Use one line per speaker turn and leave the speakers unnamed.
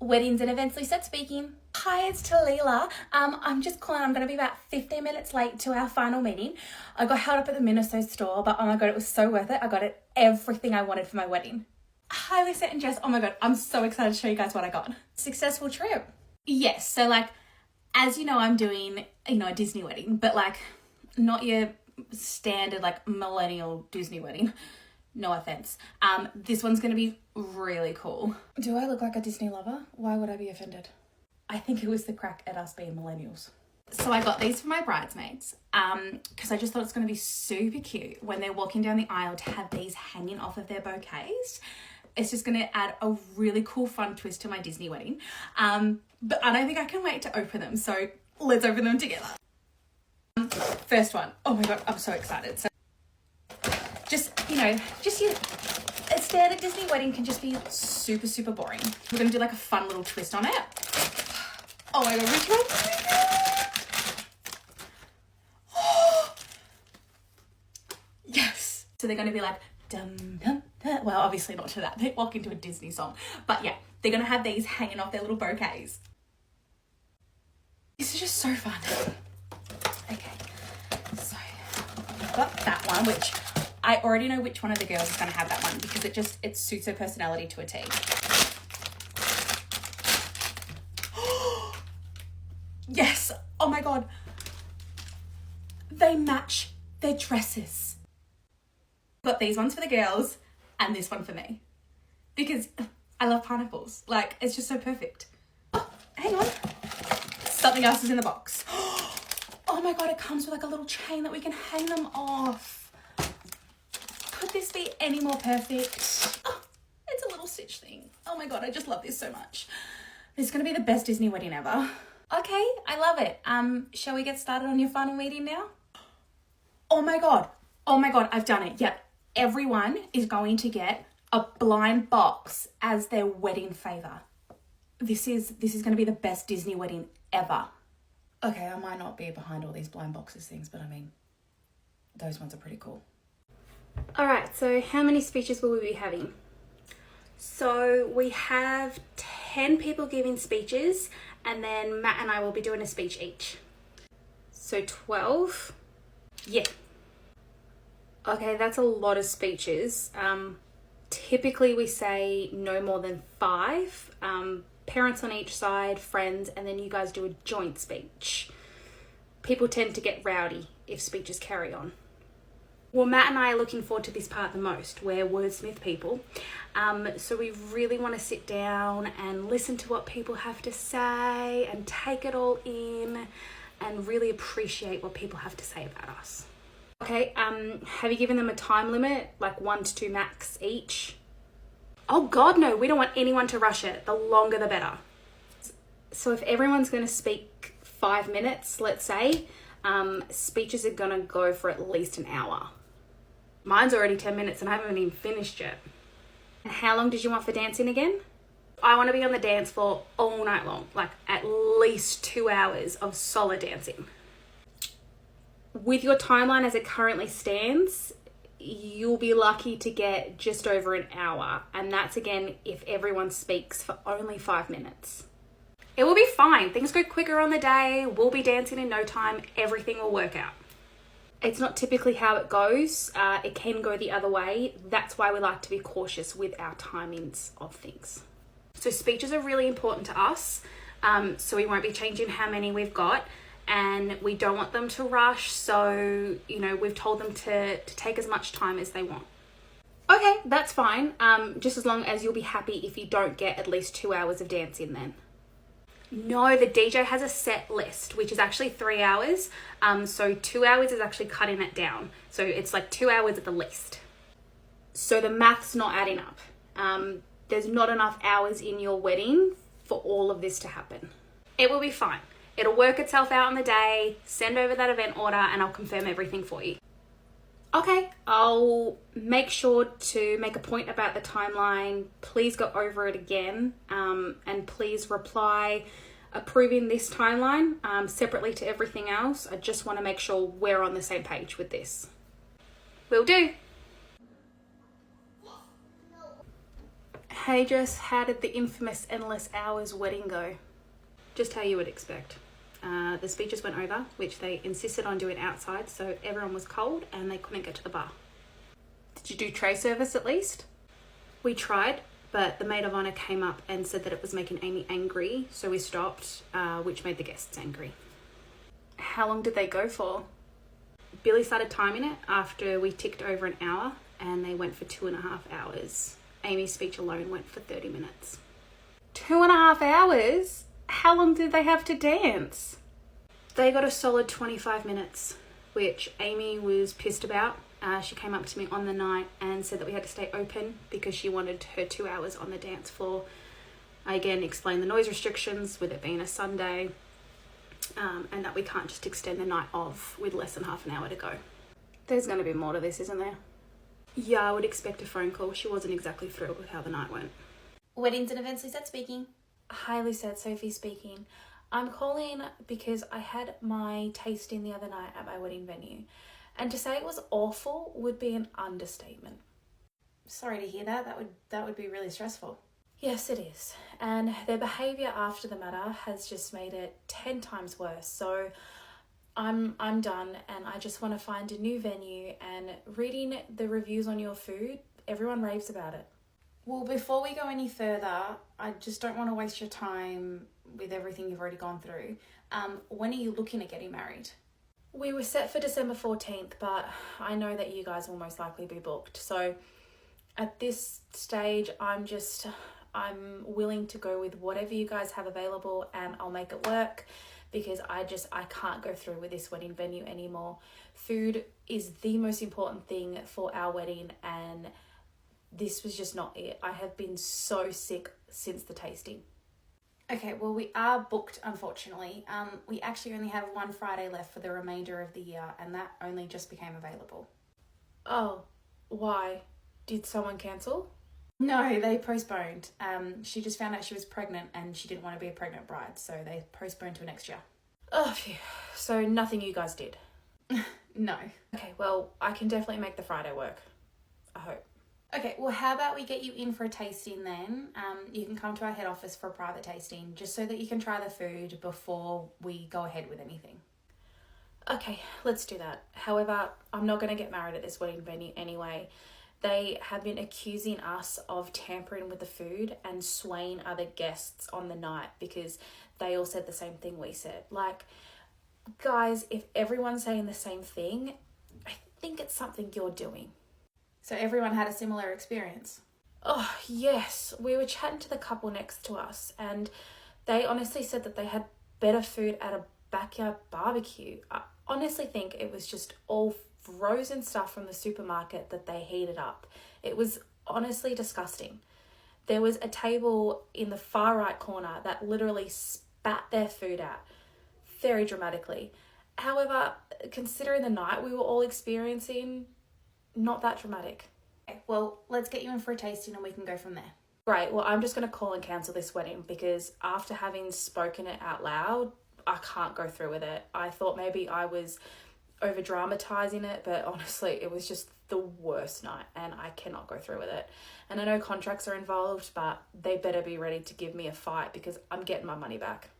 Weddings and events, Lisette speaking. Hi, it's Talila. I'm just calling. I'm going to be about 15 minutes late to our final meeting. I got held up at the Miniso store, but oh my God, it was so worth it. I got everything I wanted for my wedding. Hi, Lisette and Jess. Oh my God, I'm so excited to show you guys what I got. Successful trip. Yes, so like, as you know, I'm doing, a Disney wedding, but like not your standard like millennial Disney wedding. No offense. This one's going to be really cool. Do I look like a Disney lover? Why would I be offended? I think it was the crack at us being millennials. So I got these for my bridesmaids because I just thought it's going to be super cute when they're walking down the aisle to have these hanging off of their bouquets. It's just going to add a really cool, fun twist to my Disney wedding. But I don't think I can wait to open them. So let's open them together. First one. Oh my God, I'm so excited. So a standard Disney wedding can just be super, super boring. We're going to do like a fun little twist on it. Oh my God, which one? Oh, yes. So they're going to be like, dum, dum, dum. Well, obviously not to that. They walk into a Disney song. But yeah, they're going to have these hanging off their little bouquets. This is just so fun. Okay, so I've got that one, which I already know which one of the girls is going to have that one because it suits her personality to a T. Yes, oh my God. They match their dresses. Got these ones for the girls and this one for me because I love pineapples. Like, it's just so perfect. Oh, hang on. Something else is in the box. Oh my God, it comes with like a little chain that we can hang them off. Could this be any more perfect? Oh, it's a little stitch thing. Oh my God, I just love this so much. This is going to be the best Disney wedding ever. Okay, I love it. Shall we get started on your final meeting now? Oh my God, I've done it. Yep, everyone is going to get a blind box as their wedding favor. This is going to be the best Disney wedding ever. Okay, I might not be behind all these blind boxes things, but I mean, those ones are pretty cool.
All right, so how many speeches will we be having? So we have 10 people giving speeches, and then Matt and I will be doing a speech each. So 12? Yeah. Okay, that's a lot of speeches. Typically we say no more than 5. Parents on each side, friends, and then you guys do a joint speech. People tend to get rowdy if speeches carry on. Well, Matt and I are looking forward to this part the most. We're wordsmith people. So we really want to sit down and listen to what people have to say and take it all in and really appreciate what people have to say about us. Okay, have you given them a time limit, like 1 to 2 max each? Oh God, no, we don't want anyone to rush it. The longer the better. So if everyone's going to speak 5 minutes, let's say, speeches are going to go for at least an hour. Mine's already 10 minutes and I haven't even finished yet. And how long did you want for dancing again? I want to be on the dance floor all night long, like at least 2 hours of solid dancing. With your timeline as it currently stands, you'll be lucky to get just over an hour. And that's again, if everyone speaks for only 5 minutes. It will be fine. Things go quicker on the day. We'll be dancing in no time. Everything will work out. It's not typically how it goes. It can go the other way. That's why we like to be cautious with our timings of things. So speeches are really important to us. So we won't be changing how many we've got. And we don't want them to rush. So, we've told them to take as much time as they want. Okay, that's fine. Just as long as you'll be happy if you don't get at least 2 hours of dancing then. No, the DJ has a set list, which is actually 3 hours. So 2 hours is actually cutting it down. So it's like 2 hours at the least. So the math's not adding up. There's not enough hours in your wedding for all of this to happen. It will be fine. It'll work itself out on the day. Send over that event order and I'll confirm everything for you. Okay, I'll make sure to make a point about the timeline. Please go over it again and please reply approving this timeline separately to everything else. I just want to make sure we're on the same page with this. Will do. Hey Jess, how did the infamous Endless Hours wedding go? Just how you would expect. The speeches went over, which they insisted on doing outside, so everyone was cold and they couldn't get to the bar. Did you do tray service at least? We tried, but the maid of honour came up and said that it was making Amy angry, so we stopped, which made the guests angry. How long did they go for? Billy started timing it after we ticked over an hour, and they went for 2.5 hours. Amy's speech alone went for 30 minutes. 2.5 hours? How long did they have to dance? They got a solid 25 minutes, which Amy was pissed about. She came up to me on the night and said that we had to stay open because she wanted her 2 hours on the dance floor. I again explained the noise restrictions with it being a Sunday, and that we can't just extend the night off with less than half an hour to go. There's going to be more to this, isn't there? Yeah, I would expect a phone call. She wasn't exactly thrilled with how the night went.
Weddings and events, Lisette speaking.
Hi Lisette, Sophie speaking. I'm calling because I had my tasting the other night at my wedding venue, and to say it was awful would be an understatement.
Sorry to hear that. That would be really stressful.
Yes, it is. And their behaviour after the matter has just made it 10 times worse. So I'm done, and I just want to find a new venue. And reading the reviews on your food, everyone raves about it.
Well, before we go any further, I just don't want to waste your time with everything you've already gone through. When are you looking at getting married?
We were set for December 14th, but I know that you guys will most likely be booked. So at this stage, I'm willing to go with whatever you guys have available, and I'll make it work because I can't go through with this wedding venue anymore. Food is the most important thing for our wedding, and this was just not it. I have been so sick since the tasting.
Okay, well, we are booked, unfortunately. We actually only have one Friday left for the remainder of the year, and that only just became available.
Oh, why? Did someone cancel?
No, they postponed. She just found out she was pregnant and she didn't want to be a pregnant bride, so they postponed to next year.
Oh, phew. So nothing you guys did?
No.
Okay, well, I can definitely make the Friday work. I hope.
Okay, well, how about we get you in for a tasting then? You can come to our head office for a private tasting, just so that you can try the food before we go ahead with anything.
Okay, let's do that. However, I'm not going to get married at this wedding venue anyway. They have been accusing us of tampering with the food and swaying other guests on the night because they all said the same thing we said. Like, guys, if everyone's saying the same thing, I think it's something you're doing.
So everyone had a similar experience?
Oh, yes. We were chatting to the couple next to us, and they honestly said that they had better food at a backyard barbecue. I honestly think it was just all frozen stuff from the supermarket that they heated up. It was honestly disgusting. There was a table in the far right corner that literally spat their food out very dramatically. However, considering the night we were all experiencing, not that dramatic.
Okay, well, let's get you in for a tasting and we can go from there.
Great. Well, I'm just going to call and cancel this wedding because after having spoken it out loud, I can't go through with it. I thought maybe I was over dramatizing it, but honestly, it was just the worst night and I cannot go through with it. And I know contracts are involved, but they better be ready to give me a fight because I'm getting my money back.